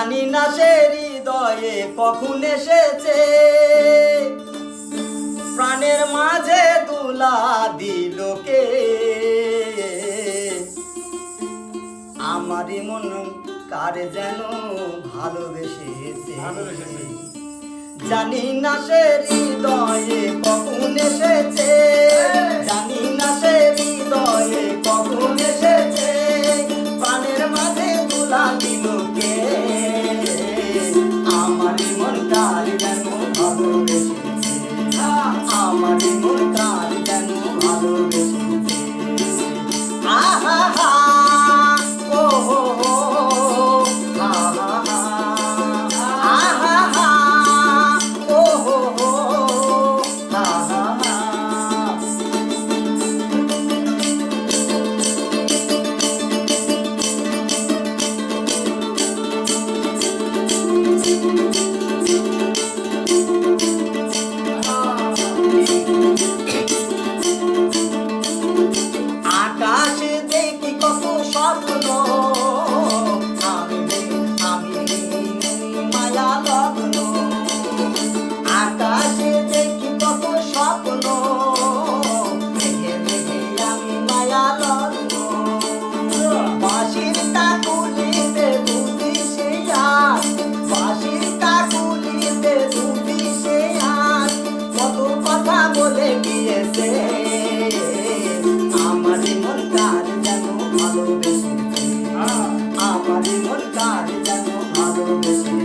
জানি না সে হৃদয়ে কখন এসেছে, প্রাণের মাঝে দুলা দিল কে। আমারই মন কার যেন ভালোবেসেছে, জানি না সে হৃদয়ে কখন এসেছে, জানি না সে হৃদয়ে কখন এসেছে, প্রাণের মাঝে দুলা দিল কে। আমারই মন কার যেন ভালোবেসেছে, আমারই মন কার যেন ভালোবেসেছে। আহা হা ও হো হো, আহা হা আহা হা ও হো হো, আহা হা। আকাশে দেখি কত স্বপ্ন, আমি মায়া লগ্ন। আকাশে দেখি কত স্বপ্ন, মেঘে মেঘে আমি মায়া লগ্ন। বাঁশির কাকুলিতে দুটি সে আজ, বাঁশির কাকুলিতে দুটি সে আজ, কত কথা বলে গিয়েছে। আমারই মন কার যেন ভালোবেসেছে, আমারই মন কার যেন ভালোবেসেছে।